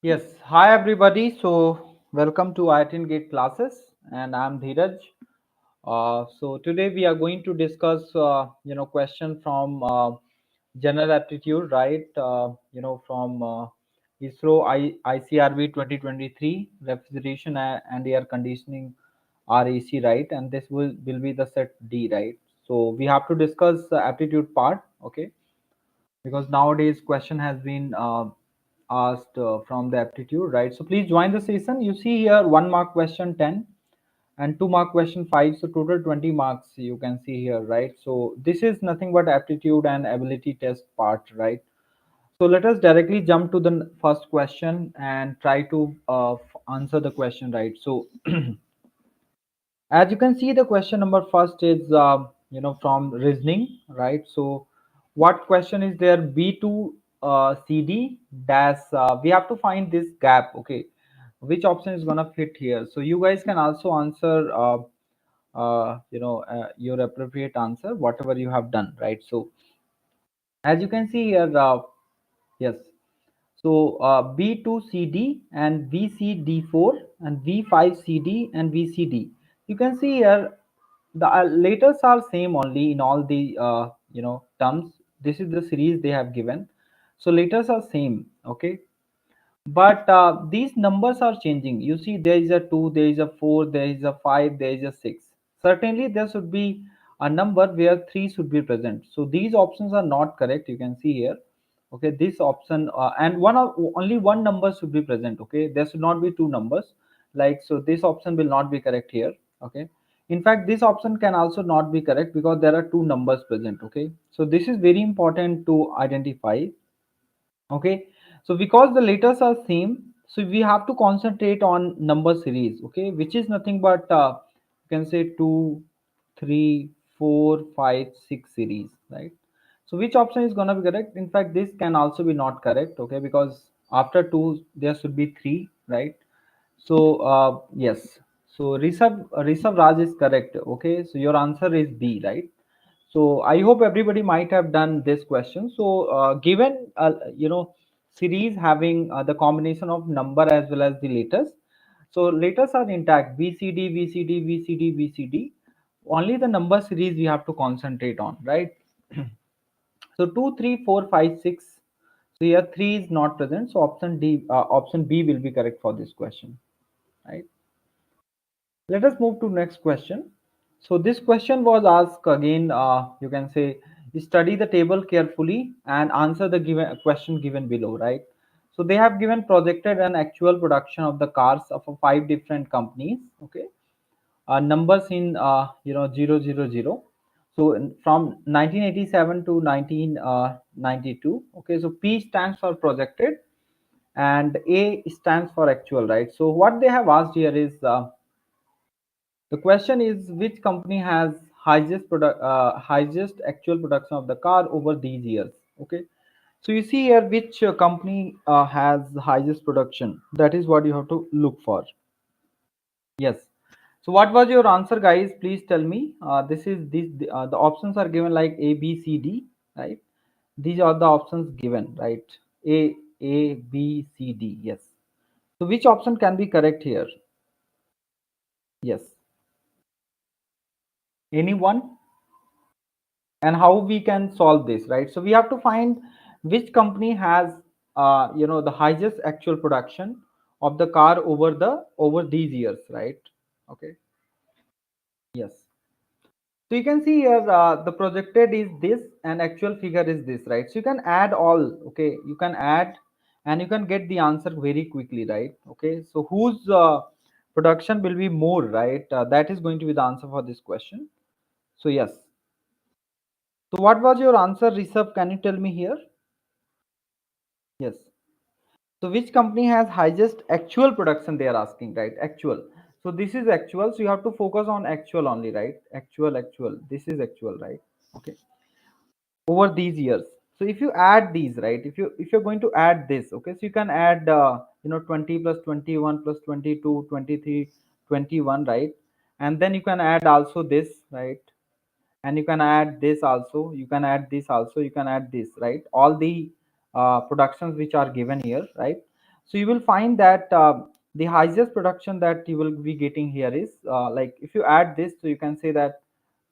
Yes, hi everybody. So welcome to IIT classes, and I'm Dheeraj. So today we are going to discuss, question from general aptitude, right? From ICRB 2023 refrigeration and air conditioning RAC, right? And this will be the set D, right? So we have to discuss the aptitude part, okay? Because nowadays question has been asked from the aptitude, right? So please join the session. You see here 1 mark question 10 and 2 mark question 5, so total 20 marks you can see here, right? So this is nothing but aptitude and ability test part, right? So let us directly jump to the first question and try to answer the question, right? So as you can see, the question number first is from reasoning, right? So what question is there? B2 CD dash, we have to find this gap, okay? Which option is gonna fit here? So you guys can also answer your appropriate answer, whatever you have done, right? So as you can see here, yes, so B2CD and VCD4 and V5CD and VCD. You can see here the letters are same only in all the terms. This is the series they have given. So letters are same, okay? But these numbers are changing. You see there is a 2, there is a 4, there is a 5, there is a 6. Certainly there should be a number where 3 should be present. So these options are not correct. You can see here, okay, this option and only one number should be present, okay? There should not be two numbers, like, so this option will not be correct here, okay? In fact, this option can also not be correct because there are two numbers present, okay? So this is very important to identify, okay? So because the letters are same, so we have to concentrate on number series, okay, which is nothing but you can say 2, 3, 4, 5, 6 series, right? So which option is going to be correct? In fact, this can also be not correct, okay, because after 2 there should be 3, right? So yes, so Rishabh Raj is correct, okay? So your answer is B, right? So I hope everybody might have done this question. So given series having the combination of number as well as the letters, so letters are intact: VCD, VCD, VCD, VCD. Only the number series we have to concentrate on, right? So 2, 3, 4, 5, 6. So here 3 is not present. So option B will be correct for this question, right? Let us move to next question. So this question was asked again. You can say study the table carefully and answer the given question given below, right? So they have given projected and actual production of the cars of 5 different companies. Okay, numbers in 000. So from 1987 to 1992. Okay, so P stands for projected and A stands for actual, right? So what they have asked here is. The question is which company has highest actual production of the car over these years? Okay, so you see here which company has the highest production. That is what you have to look for. Yes. So what was your answer, guys? Please tell me. This is this the options are given like A, B, C, D, right? These are the options given, right? A, B, C, D. Yes. So which option can be correct here? Yes. Anyone? And how we can solve this, right? So we have to find which company has the highest actual production of the car over these years, right? Okay. Yes. So you can see here the projected is this and actual figure is this, right? So you can add all, okay, you can add and you can get the answer very quickly, right? Okay, so whose production will be more, right? That is going to be the answer for this question. So yes. So what was your answer, Rishabh? Can you tell me here? Yes. So which company has highest actual production? They are asking, right? Actual. So this is actual. So you have to focus on actual only, right? Actual, actual. This is actual, right? Okay. Over these years. So if you add these, right? If you're going to add this, okay. So you can add 20 plus 21 plus 22, 23, 21, right? And then you can add also this, right? And you can add this also, you can add this also, you can add this, right? All the productions which are given here, right? So you will find that the highest production that you will be getting here is like if you add this, so you can say that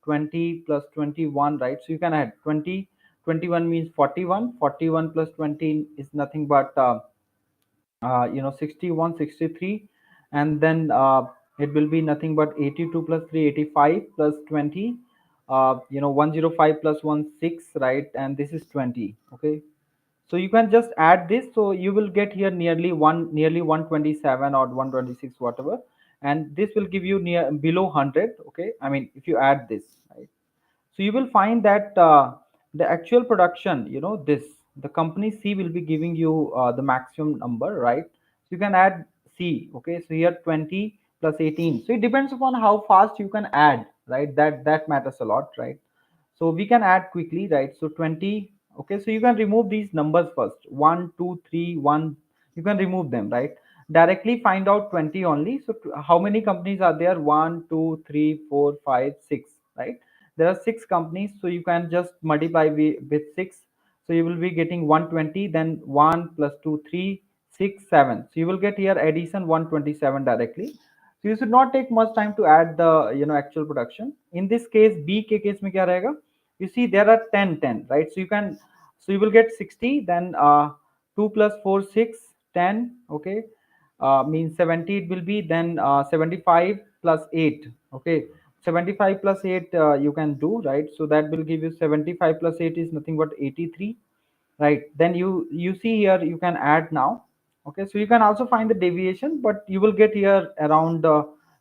20 plus 21, right? So you can add 20, 21 means 41, 41 plus 20 is nothing but 61, 63, and then it will be nothing but 82 plus 3, 85 plus 20, 105 plus 1, 6, right? And this is 20. Okay, so you can just add this, so you will get here nearly 127 or 126, whatever, and this will give you near below 100. Okay, I mean if you add this, right? So you will find that the actual production, this, the company C will be giving you the maximum number, right? So you can add C. Okay, so here 20 plus 18. So it depends upon how fast you can add, right? That matters a lot, right? So we can add quickly, right? So 20. Okay, so you can remove these numbers first. 1, 2, 3, 1. You can remove them, right? Directly find out 20 only. So how many companies are there? 1, 2, 3, 4, 5, 6, right? There are 6 companies, so you can just multiply with 6. So you will be getting 120, then 1 plus 2, 3, 6, 7. So you will get here addition 127 directly. So you should not take much time to add the actual production. In this case, B के case में क्या रहेगा? You see there are 10, 10, right? So you will get 60, then 2 plus 4, 6, 10. Okay, means 70 it will be, then 75 plus 8. Okay, 75 plus 8 you can do, right? So that will give you 75 plus 8 is nothing but 83, right? Then you see here you can add now. Okay, so you can also find the deviation, but you will get here around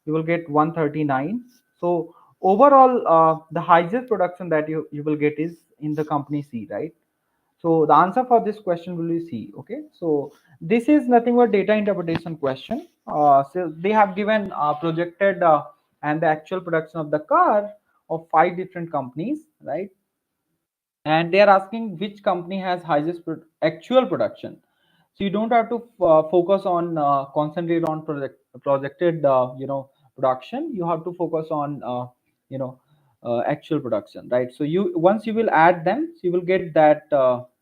you will get 139. So overall the highest production that you will get is in the company C, right? So the answer for this question will be C. Okay, so this is nothing but data interpretation question. So they have given projected and the actual production of the car of 5 different companies, right? And they are asking which company has highest actual production. So you don't have to focus on concentrate on projected production. You have to focus on you know actual production, right? So you once you will add them, so you will get that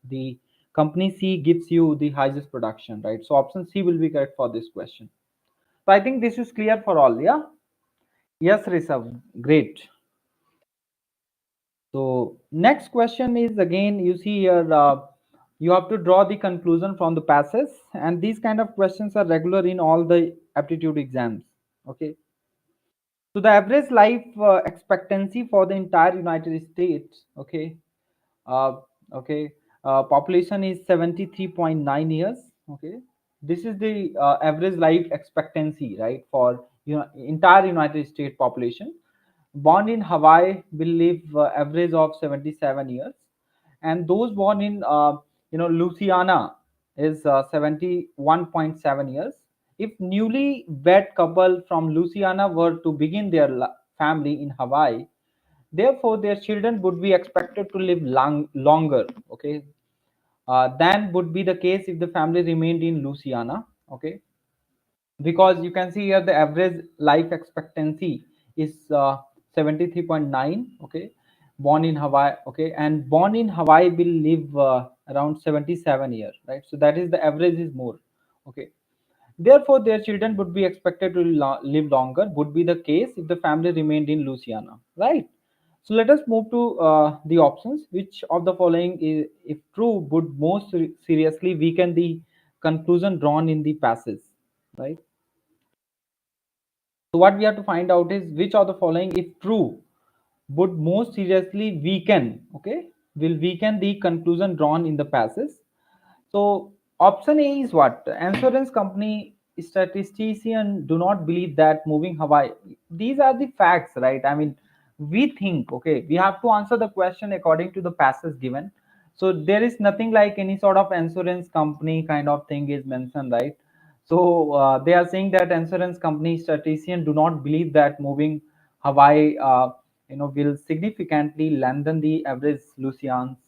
the company C gives you the highest production, right? So option C will be correct for this question. So I think this is clear for all. Yeah, yes, Rishabh, great. So next question is again, you see here, you have to draw the conclusion from the passage, and these kind of questions are regular in all the aptitude exams. Okay. So the average life expectancy for the entire United States, okay, uh, okay, population is 73.9 years. Okay, this is the average life expectancy, right, for entire United States population. Born in Hawaii will live average of 77 years, and those born in Louisiana is 71.7 years. If newly wed couple from Louisiana were to begin their family in Hawaii, therefore their children would be expected to live longer, okay, than would be the case if the family remained in Louisiana. Okay, because you can see here the average life expectancy is 73.9. Okay, born in Hawaii. Okay, and born in Hawaii will live around 77 years, right? So that is the average is more. Okay, therefore their children would be expected to live longer, would be the case if the family remained in Louisiana, right? So let us move to the options. Which of the following is, if true, would most seriously weaken the conclusion drawn in the passage, right? So what we have to find out is which of the following, if true, would most seriously weaken, okay, will weaken the conclusion drawn in the passage. So option A is what? Insurance company statistician do not believe that moving Hawaii. These are the facts, right? I mean, we think, okay, we have to answer the question according to the passage given. So there is nothing like any sort of insurance company kind of thing is mentioned, right? So they are saying that insurance company statistician do not believe that moving Hawaii, will significantly lengthen the average Lucian's.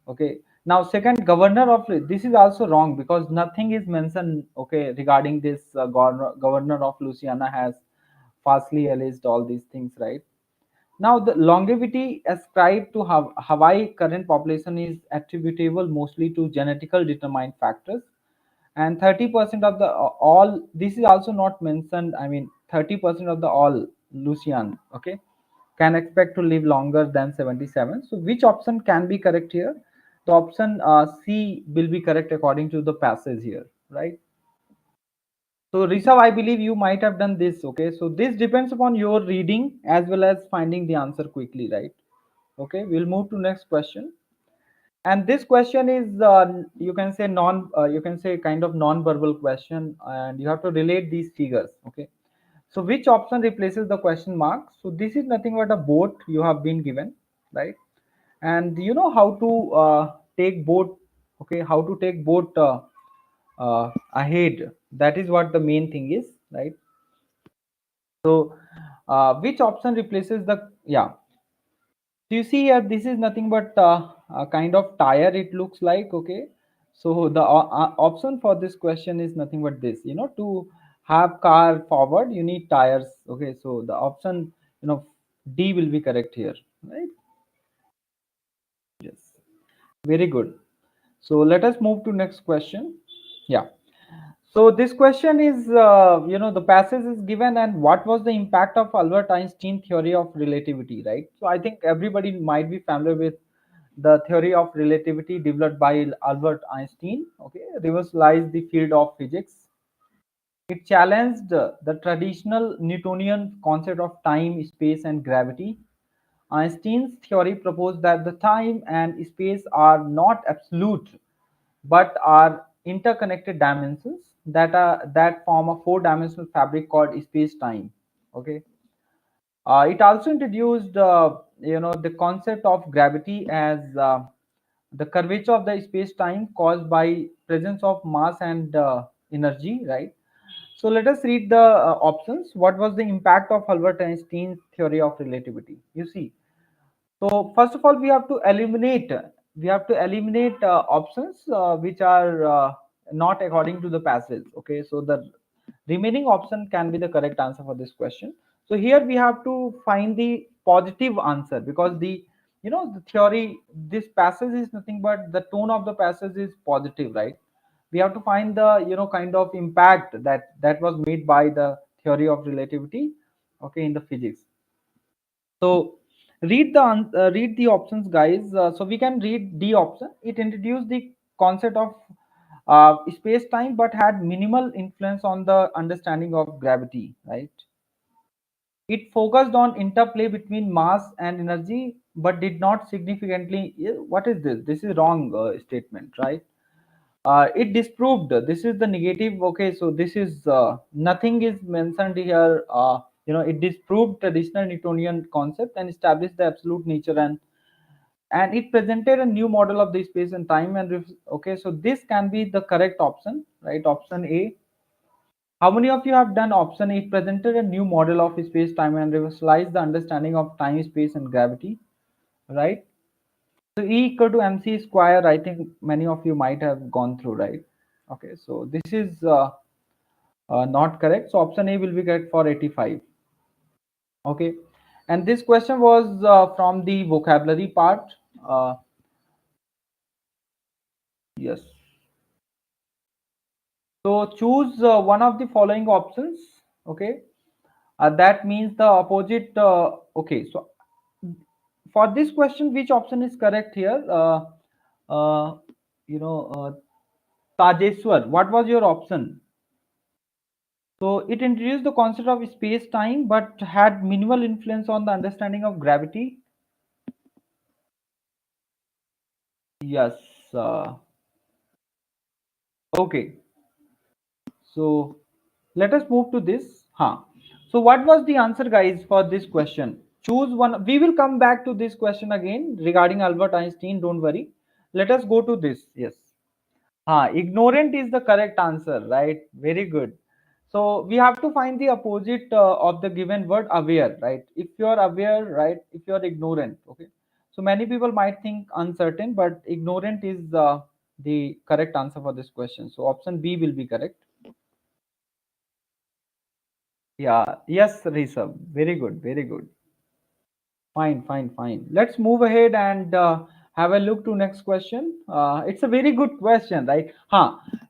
Okay. Now, second, governor of this is also wrong because nothing is mentioned. Okay, regarding this governor of Louisiana has falsely alleged all these things, right? Now, the longevity ascribed to Hawaii current population is attributable mostly to genetical determined factors, and 30% of the all, this is also not mentioned, I mean 30% of the all Lucian, okay, can expect to live longer than 77. So which option can be correct here? The option C will be correct according to the passage here, right? So Rishav, I believe you might have done this, okay? So this depends upon your reading as well as finding the answer quickly, right? Okay, we'll move to next question. And this question is, you can say you can say kind of non-verbal question, and you have to relate these figures, okay? So which option replaces the question mark? So this is nothing but a boat you have been given, right? And you know how to take boat, okay? How to take boat ahead. That is what the main thing is, right? So which option replaces the, yeah. So you see here, this is nothing but a kind of tire it looks like, okay. So the option for this question is nothing but this, you know, to have car forward you need tires, okay. So the option, you know, D will be correct here, right? Yes, very good. So let us move to next question. Yeah. So this question is, you know, the passage is given and what was the impact of Albert Einstein theory of relativity, right? So I think everybody might be familiar with the theory of relativity developed by Albert Einstein, okay, revolutionized the field of physics. It challenged the traditional Newtonian concept of time, space, and gravity. Einstein's theory proposed that the time and space are not absolute but are interconnected dimensions that form a four-dimensional fabric called space-time. Okay. It also introduced, you know, the concept of gravity as the curvature of the space-time caused by presence of mass and energy. Right. So let us read the options. What was the impact of Albert Einstein's theory of relativity? You see, so first of all, we have to eliminate options which are not according to the passage. Okay, so the remaining option can be the correct answer for this question. So here we have to find the positive answer because the, you know, the theory, this passage is nothing but the tone of the passage is positive, right? We have to find the, you know, kind of impact that was made by the theory of relativity, okay, in the physics. So read the options, guys. So we can read D option. It introduced the concept of space time, but had minimal influence on the understanding of gravity. Right. It focused on interplay between mass and energy, but did not significantly. What is this? This is wrong statement, right? It disproved, this is the negative, okay. So this is nothing is mentioned here, you know, it disproved traditional Newtonian concept and established the absolute nature, and it presented a new model of the space and time and okay. So this can be the correct option, right? Option A. How many of you have done option A? It presented a new model of space time and revolutionized the understanding of time, space, and gravity, right? So E equal to mc square, I think many of you might have gone through, right? Okay, so this is not correct. So option A will be correct for 85. Okay, and this question was from the vocabulary part. Uh, yes. So choose one of the following options. Okay, that means the opposite. Okay, so for this question, which option is correct here? Uh, you know, Tajeshwar, what was your option? So it introduced the concept of space-time but had minimal influence on the understanding of gravity. Yes. Okay. So let us move to this. Huh. So what was the answer, guys, for this question? Choose one. We will come back to this question again regarding Albert Einstein. Don't worry. Let us go to this. Yes. Ignorant is the correct answer, right? Very good. So we have to find the opposite of the given word aware, right? If you are aware, right? If you are ignorant, okay. So many people might think uncertain, but ignorant is the correct answer for this question. So option B will be correct. Yeah. Yes, Rishabh. Very good. Very good. Fine, fine, fine. Let's move ahead and have a look to next question. It's a very good question, right?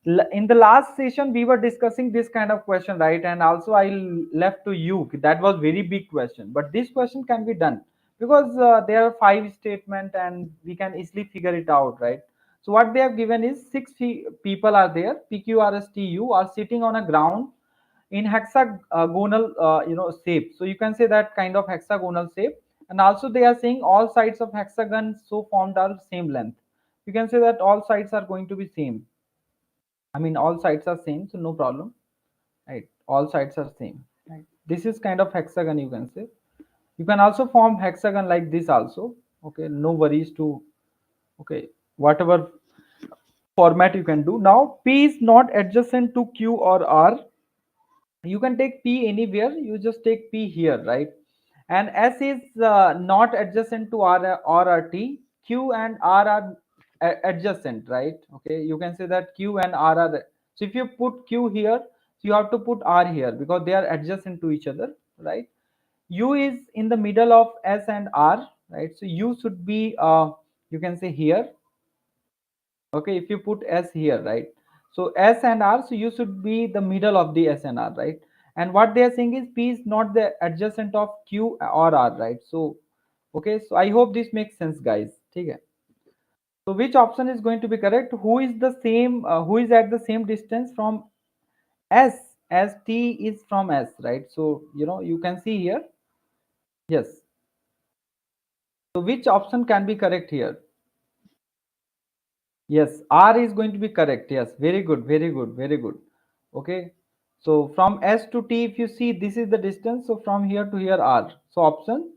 In the last session we were discussing this kind of question, right? And also I left to you, that was very big question, but this question can be done because there are 5 statement and we can easily figure it out, right? So what they have given is people are there, PQRSTU are sitting on a ground in hexagonal shape. So you can say that kind of hexagonal shape, and also they are saying all sides of hexagon so formed are same length. You can say that all sides are going to be same. I mean, all sides are same, so no problem, right? All sides are same, right? This is kind of hexagon, you can say. You can also form hexagon like this also. Okay, no worries to, okay, whatever format you can do. Now, P is not adjacent to Q or R. You can take P anywhere, you just take P here, right? And S is not adjacent to R or T. Q and R are adjacent, right? Okay, you can say that Q and R are, so if you put Q here, so you have to put R here because they are adjacent to each other, right? U is in the middle of S and R, right? So U should be you can say here. Okay, if you put S here, right? So S and R, so you should be the middle of the S and R, right? And what they are saying is P is not the adjacent of Q or R, right? So okay, so I hope this makes sense, guys. Okay. So which option is going to be correct? Who is the same? Who is at the same distance from S as T is from S, right? So you can see here. Yes. So which option can be correct here? Yes, R is going to be correct. Yes, very good, very good, very good. Okay, so from S to T, if you see, this is the distance. So from here to here, R. So option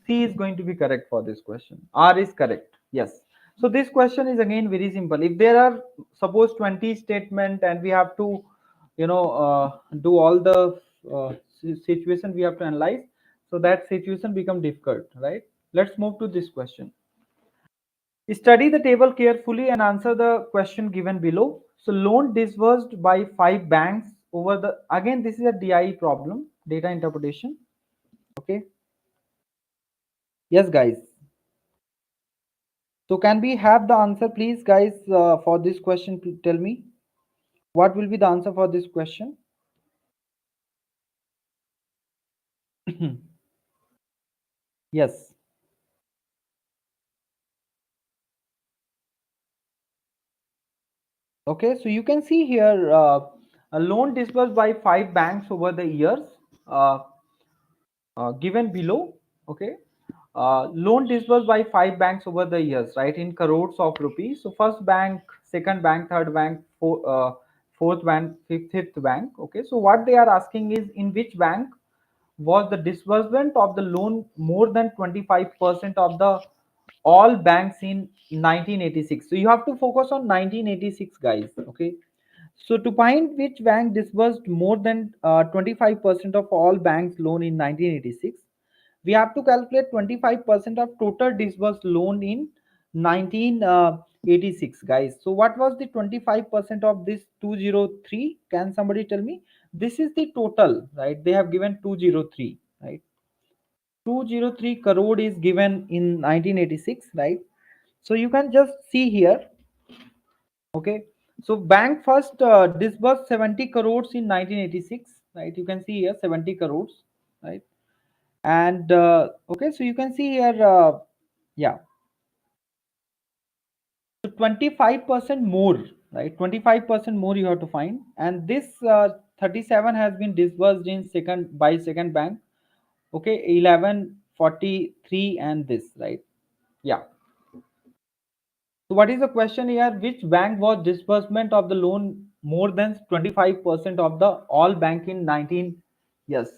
C is going to be correct for this question. R is correct. Yes. So this question is again very simple. If there are suppose 20 statement and we have to, do all the situation we have to analyze. So that situation become difficult, right? Let's move to this question. Study the table carefully and answer the question given below. So loan disbursed by 5 banks over the, again this is a DIE problem, data interpretation. Okay. Yes, guys. So can we have the answer, please, guys, for this question? Tell me what will be the answer for this question. Yes. Okay, so you can see here a loan disbursed by 5 banks over the years. Uh, given below. Okay, loan disbursed by 5 banks over the years, right, in crores of rupees. So first bank, second bank, third bank, fourth bank, fifth bank. Okay, so what they are asking is in which bank was the disbursement of the loan more than 25% of the all banks in 1986. So you have to focus on 1986, guys. Okay, so to find which bank disbursed more than 25% of all banks loan in 1986, we have to calculate 25% of total disbursed loan in 1986, guys. So what was the 25% of this 203? Can somebody tell me? This is the total, right? They have given 203, right? 203 crore is given in 1986, right? So you can just see here. Okay, so bank first disbursed 70 crores in 1986, right? You can see here 70 crores, right? And okay, so you can see here, yeah, so 25% more, right? 25% more you have to find, and this 37 has been disbursed in second bank. Okay, 1143 and this, right? Yeah. So what is the question here? Which bank was disbursement of the loan more than 25% of the all bank in 19? Yes.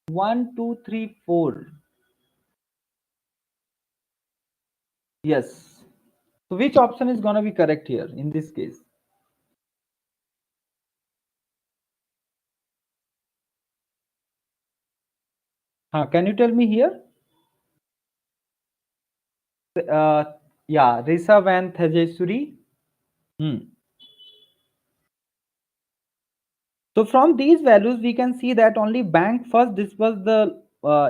1, 2, 3, 4. Yes. So which option is gonna be correct here in this case? Can you tell me here? Uh, yeah, Rishabh and Tejasuri. Hmm. So from these values, we can see that only bank first disbursed the,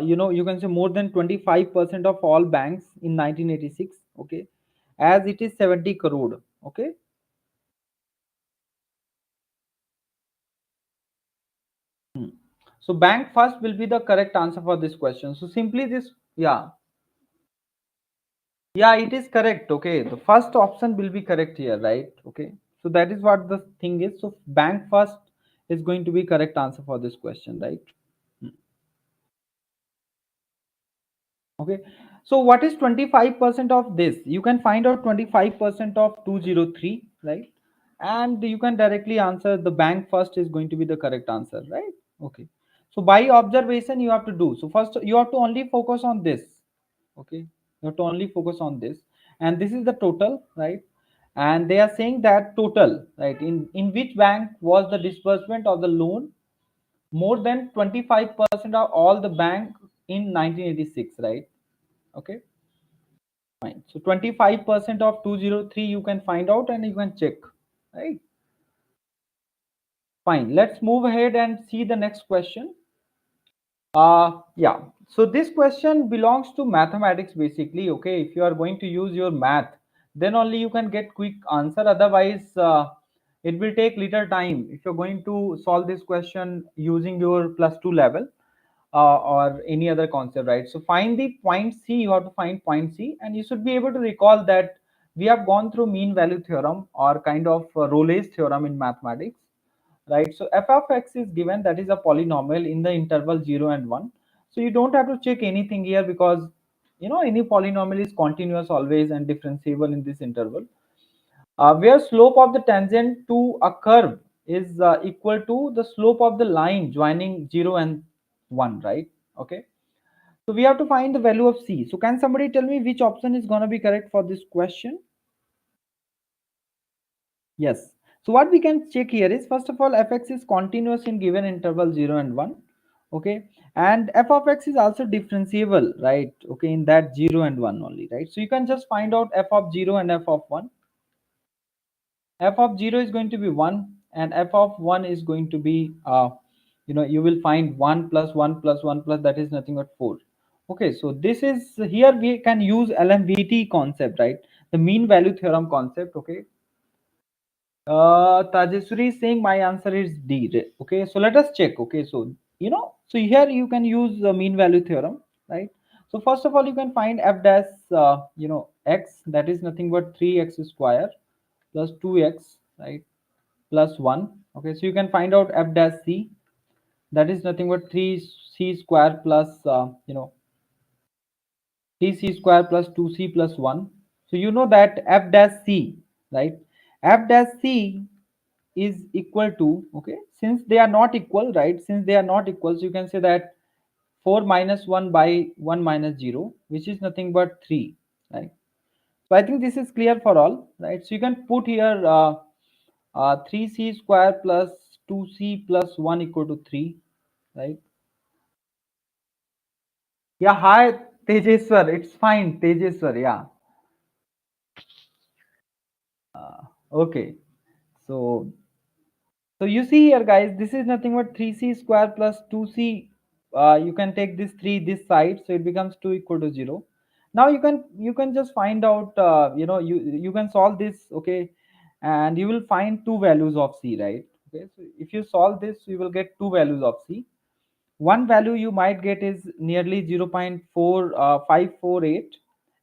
you can say more than 25% of all banks in 1986. Okay, as it is 70 crore. Okay, So bank first will be the correct answer for this question. So simply this, yeah, yeah, it is correct. Okay, the first option will be correct here, right? Okay, so that is what the thing is. So bank first is going to be correct answer for this question, right? Hmm. Okay, so what is 25% of this? You can find out 25% of 203, right? And you can directly answer the bank first is going to be the correct answer, right? Okay, so by observation you have to do. So first you have to only focus on this. Okay, you have to only focus on this, and this is the total, right? And they are saying that total, right, in which bank was the disbursement of the loan more than 25% of all the bank in 1986, right? Okay, fine. So 25% of 203 you can find out and you can check, right? Fine. Let's move ahead and see the next question. Yeah. So this question belongs to mathematics basically. Okay, if you are going to use your math, then only you can get quick answer. Otherwise, it will take little time if you're going to solve this question using your +2 level or any other concept, right? So find the point C. You have to find point C, and you should be able to recall that we have gone through mean value theorem or kind of Rolle's theorem in mathematics, right? So f of x is given, that is a polynomial in the interval 0 and 1. So you don't have to check anything here because any polynomial is continuous always and differentiable in this interval, where slope of the tangent to a curve is equal to the slope of the line joining 0 and 1, right? Okay, so we have to find the value of C. So can somebody tell me which option is going to be correct for this question? Yes. So what we can check here is, first of all, fx is continuous in given interval 0 and 1. Okay. And f of x is also differentiable, right? Okay, in that 0 and 1 only, right? So you can just find out f of 0 and f of 1. F of 0 is going to be 1 and f of 1 is going to be, you will find 1 plus 1 plus 1 plus, that is nothing but 4. Okay, so this is, here we can use LMVT concept, right? The mean value theorem concept. Okay, Tajeswari is saying my answer is D. Okay, so let us check. Okay, so so here you can use the mean value theorem, right? So first of all, you can find f dash, x, that is nothing but 3x square plus 2x, right, plus 1. Okay, so you can find out f dash c, that is nothing but 3c square plus 3c square plus 2c plus 1. So you know that f dash c, right, f dash c is equal to, okay, since they are not equal, right, since they are not equal, so you can say that 4 minus 1 by 1 minus 0, which is nothing but 3, right? So I think this is clear for all, right? So you can put here 3c square plus 2c plus 1 equal to 3, right? Yeah, hi Tejeswar, it's fine, Tejeswar, yeah. Okay, so you see here, guys, this is nothing but 3c square plus 2c. You can take this 3 this side, so it becomes 2 equal to 0. Now you can just find out, you can solve this, okay, and you will find two values of c, right? Okay, so if you solve this, you will get two values of c. One value you might get is nearly 0.4548,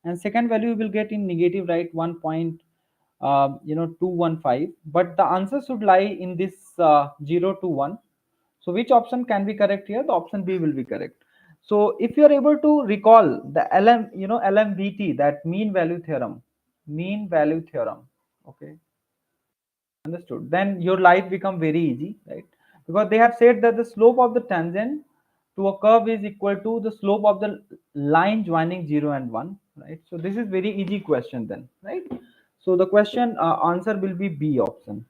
and second value you will get in negative, right, 1.215. But the answer should lie in this 0 to 1. So which option can be correct here? The option B will be correct. So if you are able to recall the LMVT, that mean value theorem, okay, understood, then your life become very easy, right? Because they have said that the slope of the tangent to a curve is equal to the slope of the line joining 0 and 1, right? So this is very easy question then, right? So the question answer will be B option.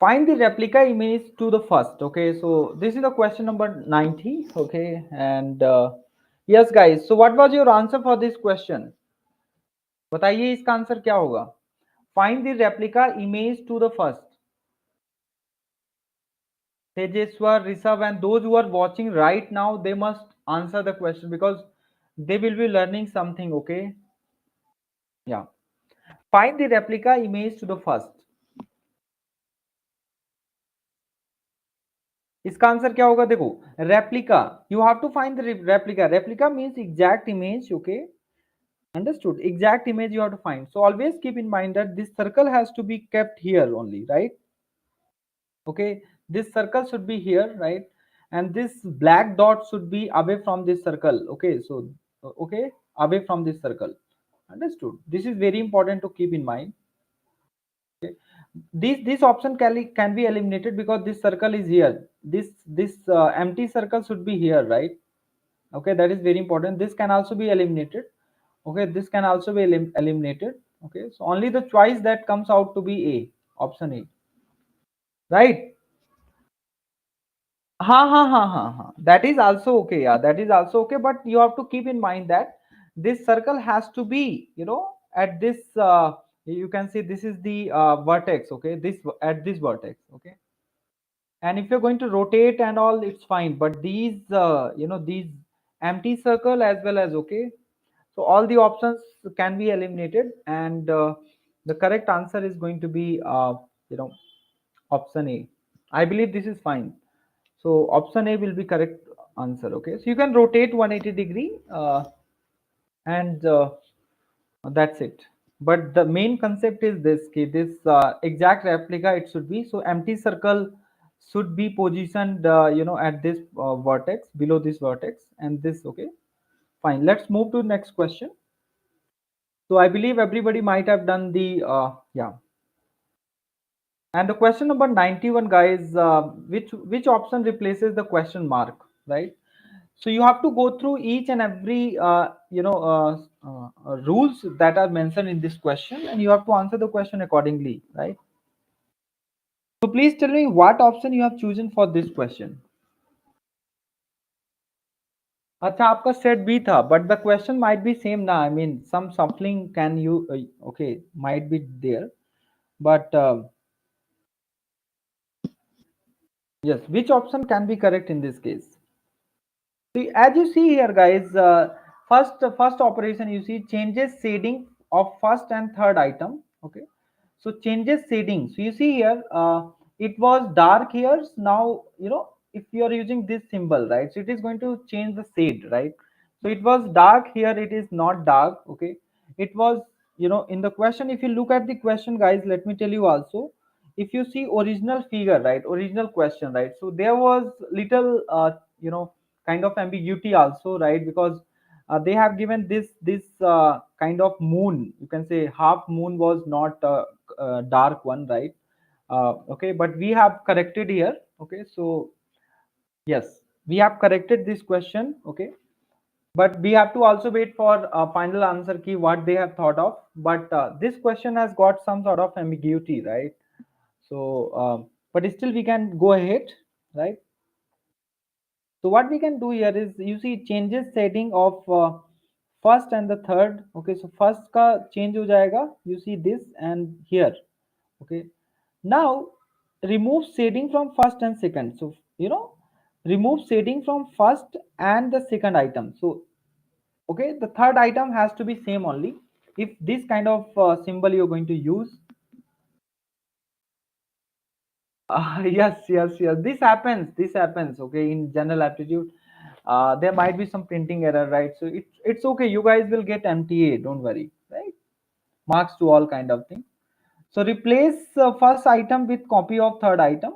Find the replica image to the first. Okay, so this is the question number 90. Okay, and yes guys, so what was your answer for this question? बताइए इसका answer क्या होगा? Find the replica image to the first. Tejeshwar, Rishabh, and those who are watching right now, they must answer the question because they will be learning something. Okay, yeah. Find the replica image to the first. इसका answer क्या होगा? देखो, replica, you have to find the replica. Replica means exact image. Okay, understood, exact image you have to find. So always keep in mind that this circle has to be kept here only, right? Okay, this circle should be here, right? And this black dot should be away from this circle. Okay, so okay, away from this circle. Understood, this is very important to keep in mind. Okay, this option can be eliminated because this circle is here. This empty circle should be here, right? Okay, that is very important. This can also be eliminated. Okay, this can also be eliminated. Okay, so only the choice that comes out to be A, option A, right? Ha. That is also okay. Yeah, that is also okay. But you have to keep in mind that this circle has to be, at this. You can see this is the vertex. Okay, this at this vertex. Okay, and if you're going to rotate and all, it's fine. But these, these empty circle as well as okay. So all the options can be eliminated, and the correct answer is going to be, option A. I believe this is fine. So option A will be correct answer. Okay, so you can rotate 180-degree, and that's it. But the main concept is this: this exact replica it should be. So empty circle should be positioned, at this vertex, below this vertex, and this. Okay, fine. Let's move to next question. So I believe everybody might have done the yeah. And the question number 91, guys, which option replaces the question mark, right? So you have to go through each and every rules that are mentioned in this question, and you have to answer the question accordingly, right? So please tell me what option you have chosen for this question. अच्छा, आपका set B था, but the question might be same ना. I mean some shuffling can you, okay, might be there, but yes, which option can be correct in this case? See, as you see here, guys, first operation, you see changes shading of first and third item. Okay, so changes shading. So you see here, it was dark here. Now if you are using this symbol, right? So it is going to change the shade, right? So it was dark here. It is not dark. Okay, it was, in the question. If you look at the question, guys, let me tell you also. If you see original figure, right? Original question, right? So there was little, kind of ambiguity also, right? Because they have given this kind of moon, you can say half moon was not a dark one, right? Okay, but we have corrected here. Okay, so yes, we have corrected this question. Okay, but we have to also wait for final answer key what they have thought of. But this question has got some sort of ambiguity, right? So but still we can go ahead, right? So what we can do here is, you see changes setting of first and the third. Okay, so first ka change ho jayega, you see this and here. Okay, now remove shading from first and second. So remove shading from first and the second item. So okay, the third item has to be same only. If this kind of symbol you're going to use, yes. This happens. This happens. Okay, in general aptitude, there might be some printing error, right? So it's okay. You guys will get MTA. Don't worry, right? Marks to all kind of thing. So replace first item with copy of third item.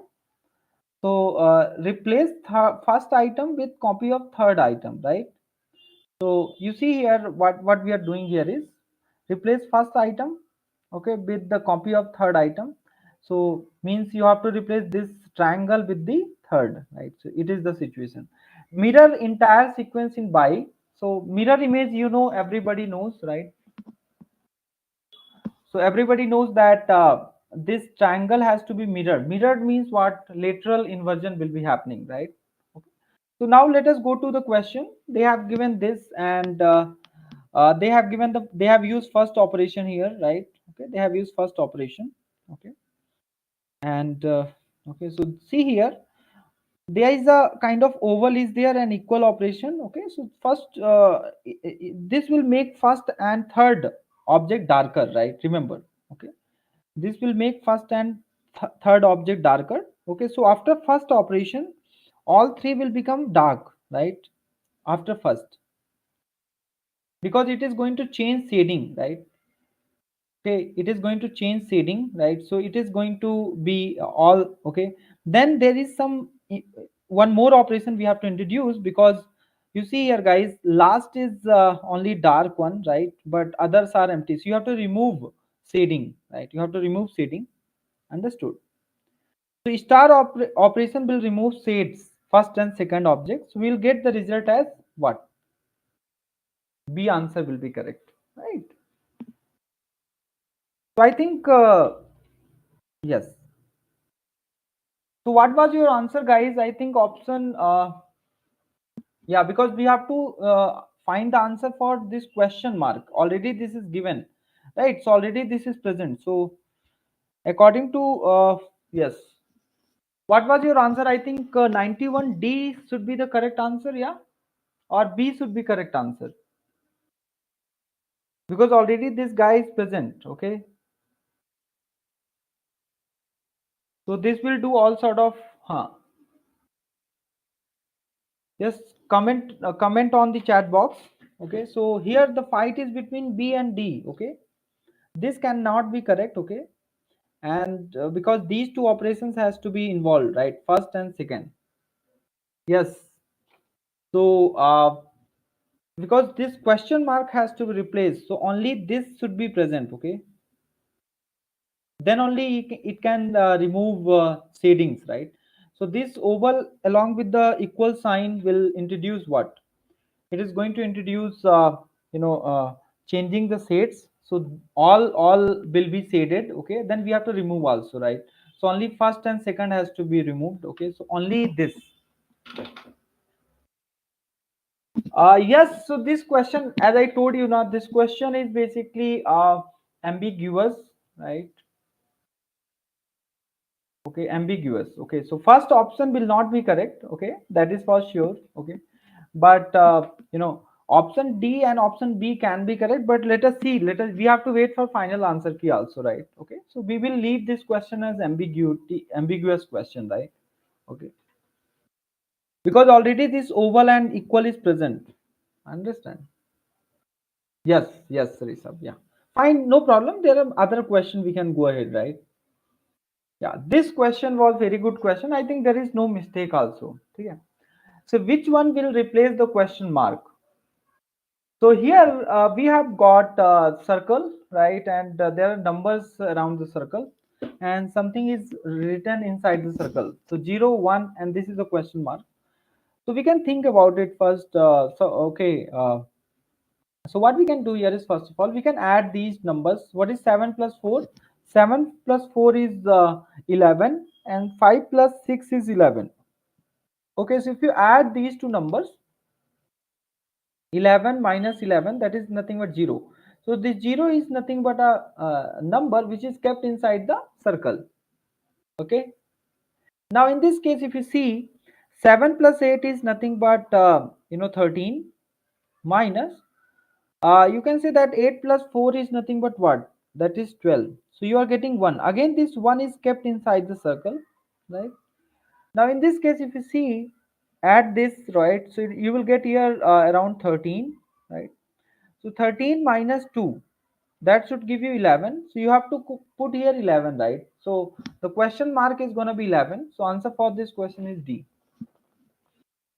So replace first item with copy of third item, right? So you see here what we are doing here is replace first item, okay, with the copy of third item. So means you have to replace this triangle with the third, right? So it is the situation. Mirror entire sequence in by. So mirror image, everybody knows, right? So everybody knows that this triangle has to be mirrored. Mirrored means what? Lateral inversion will be happening, right? So now let us go to the question. They have given this, and they have given they have used first operation here, right? Okay, they have used first operation. Okay, and okay, so see here, there is a kind of oval is there, an equal operation. Okay, so first this will make first and third object darker, right? Remember, okay, this will make first and third object darker. Okay, so after first operation, all three will become dark, right, after first, because it is going to change shading, right? Okay, it is going to change shading, right? So it is going to be all okay. Then there is some one more operation we have to introduce, because you see here guys, last is only dark one, right, but others are empty, so you have to remove shading, right? You have to remove shading. Understood? So star operation will remove shades first and second objects. We'll get the result as what? B answer will be correct, right? So I think yes. So what was your answer, guys? I think option yeah, because we have to find the answer for this question mark. Already this is given, right? So already this is present. So according to yes, what was your answer? I think 91D should be the correct answer, yeah, or B should be correct answer, because already this guy is present. Okay, so this will do all sort of yes, comment on the chat box. Okay, so here the fight is between B and D. Okay, this cannot be correct. Okay, and because these two operations has to be involved, right, first and second. Yes, so because this question mark has to be replaced, so only this should be present. Okay, then only it can remove shadings, right? So this oval along with the equal sign will introduce what? It is going to introduce you know changing the shades, so all will be shaded. Okay, then we have to remove also, right? So only first and second has to be removed. Okay, so only this. Yes, so this question, as I told you now, this question is basically ambiguous, right? Okay, ambiguous. Okay, so first option will not be correct. Okay, that is for sure. Okay, but option D and option B can be correct, but let us see, we have to wait for final answer key also, right? Okay, so we will leave this question as ambiguous question, right? Okay, because already this oval and equal is present. Understand? Yes, Rishabh, yeah, fine, no problem. There are other questions, we can go ahead, right? Yeah, this question was very good question. I think there is no mistake also. Yeah. So which one will replace the question mark? So here we have got circle, right? And there are numbers around the circle, and something is written inside the circle. So 0, 1, and this is a question mark. So we can think about it first. Okay. So what we can do here is, first of all, we can add these numbers. What is 7 plus 4? 7 plus 4 is 11, and 5 plus 6 is 11. Okay, so if you add these two numbers, 11 minus 11, that is nothing but 0. So this 0 is nothing but a number which is kept inside the circle. Okay, now in this case, if you see, 7 plus 8 is nothing but 13, minus you can say that 8 plus 4 is nothing but what? That is 12. So you are getting 1. Again, this 1 is kept inside the circle, right? Now in this case, if you see, add this, right? So you will get here around 13, right? So 13 minus 2, that should give you 11. So you have to put here 11, right? So the question mark is going to be 11. So answer for this question is D.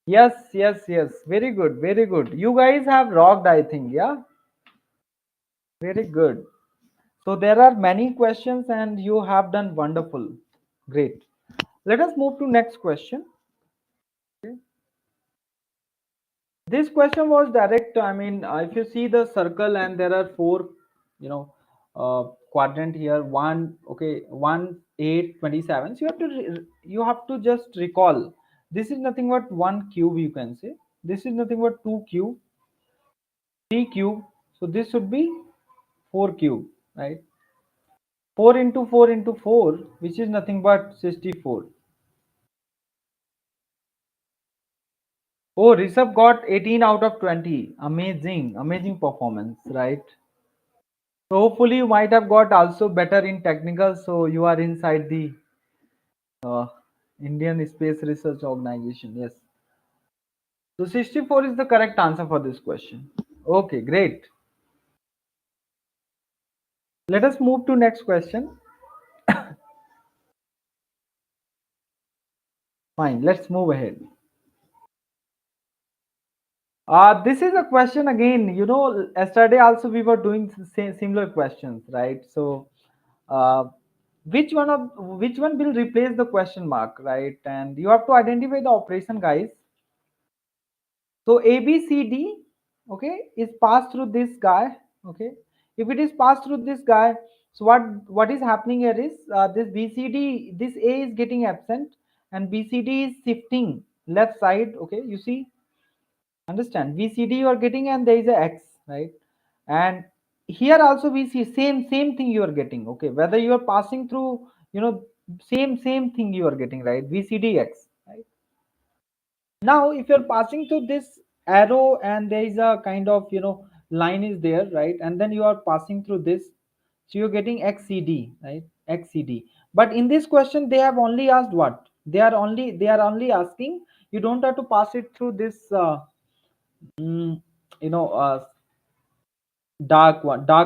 Yes. Very good, very good. You guys have rocked, I think. Yeah, very good. So there are many questions and you have done wonderful. Great. Let us move to next question. Okay. This question was direct. I mean, if you see the circle and there are four, quadrant here, one, okay, 1, 8, 27. So you have to just recall. This is nothing but 1 cube, you can say. This is nothing but 2 cube, 3 cube. So this should be 4 cube, right? 4 into 4 into 4, which is nothing but 64. Oh, Rishabh got 18 out of 20. Amazing, amazing performance, right? So hopefully you might have got also better in technical, so you are inside the uh, Indian Space Research Organization. Yes. So 64 is the correct answer for this question. Okay, great. Let us move to next question. Fine, let's move ahead. This is a question again. Yesterday also we were doing similar questions, right? So, uh, which one will replace the question mark, right? And you have to identify the operation, guys. So ABCD, okay, is passed through this guy, okay. If it is passed through this guy, so what is happening here is this BCD, this A is getting absent, and BCD is shifting left side, okay. You see, understand? BCD you are getting, and there is a X, right? And here also we see same thing you are getting, okay. Whether you are passing through, same thing you are getting, right? BCD X, right? Now if you're passing through this arrow and there is a kind of line is there, right? And then you are passing through this, so you're getting xcd, right? Xcd. But in this question they have only asked what? They are only asking, you don't have to pass it through this mm, you know uh, dark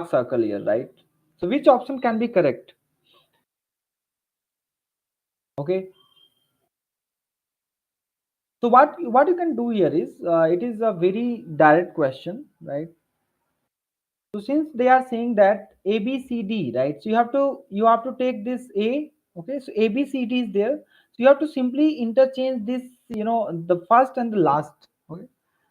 circle here, right? So which option can be correct? Okay, so what you can do here is, it is a very direct question, right? So since they are saying that A B C D, right? So you have to take this A, okay? So A B C D is there. So you have to simply interchange this, the first and the last, okay?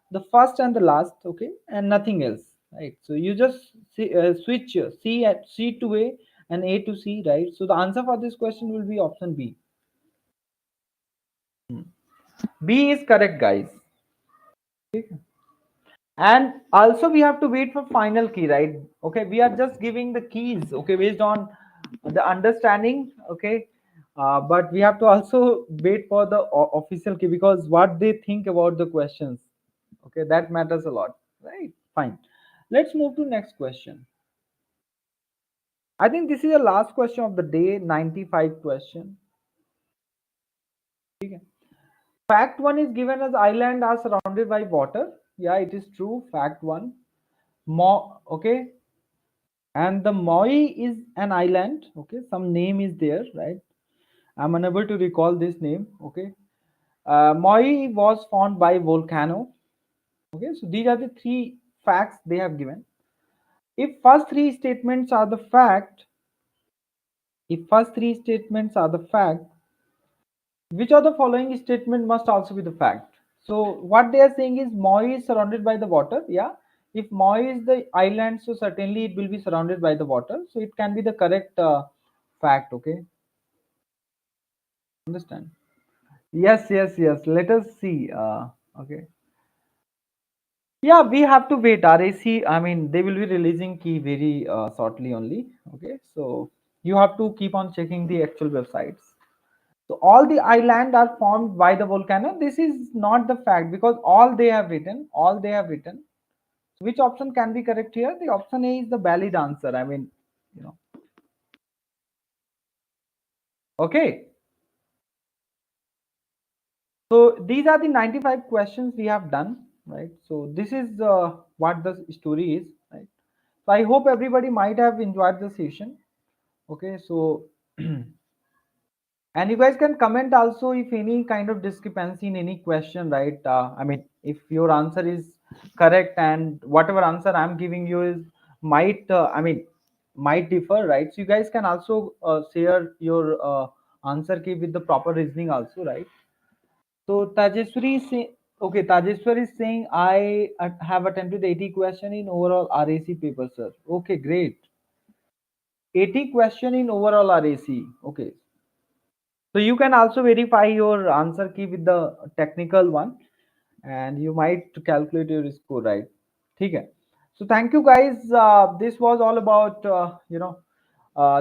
The first and the last, okay, and nothing else, right? So you just switch C to A and A to C, right? So the answer for this question will be option B. B is correct, guys. Okay. And also we have to wait for final key, right? Okay, we are just giving the keys, okay, based on the understanding, okay. But we have to also wait for the official key, because what they think about the questions, okay, that matters a lot, right? Fine, let's move to next question. I think this is the last question of the day, 95 question. Okay. Fact 1 is given as island are surrounded by water. Yeah, it is true. Fact 1. Okay, and the Maui is an island, okay, some name is there, right? I'm unable to recall this name, okay. Maui was formed by volcano, okay. So these are the three facts they have given. If first three statements are the fact, if first three statements are the fact, which of the following statement must also be the fact? So what they are saying is Maui is surrounded by the water. Yeah, if Maui is the island, so certainly it will be surrounded by the water, so it can be the correct fact, okay. Understand? Yes, yes, yes. Let us see. Okay. Yeah, we have to wait. RAC, I mean, they will be releasing key very shortly only. Okay. So you have to keep on checking the actual websites. So all the island are formed by the volcano. This is not the fact, because all they have written. So which option can be correct here? The option A is the valid answer. I mean, you know. Okay. So these are the 95 questions we have done, right? So this is what the story is, right? So I hope everybody might have enjoyed the session. Okay, so and you guys can comment also if any kind of discrepancy in any question, right? I mean, if your answer is correct and whatever answer I'm giving you is might differ, right? So you guys can also share your answer key with the proper reasoning also, right? So Tajeshwari is saying, okay, Tajeshwar is saying I have attempted 80 question in overall RAC paper, sir. Okay, great. 80 question in overall RAC. Okay. So you can also verify your answer key with the technical one, and you might calculate your score, right? Okay. So thank you guys. This was all about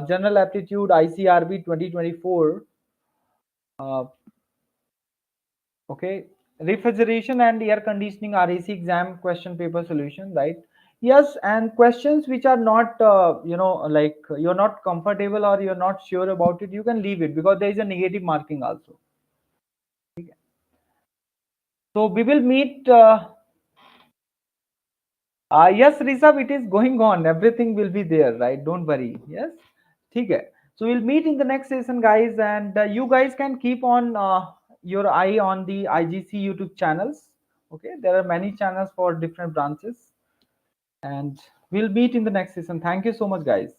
general aptitude ICRB 2024. Uh, okay, refrigeration and air conditioning RAC exam question paper solution, right? Yes, and questions which are not like you're not comfortable or you're not sure about it, you can leave it, because there is a negative marking also. So we will meet. Yes, Rishabh, it is going on. Everything will be there, right? Don't worry. Yes, okay. So we'll meet in the next session, guys, and you guys can keep on your eye on the IGC YouTube channels. Okay, there are many channels for different branches, and we'll meet in the next session. Thank you so much, guys.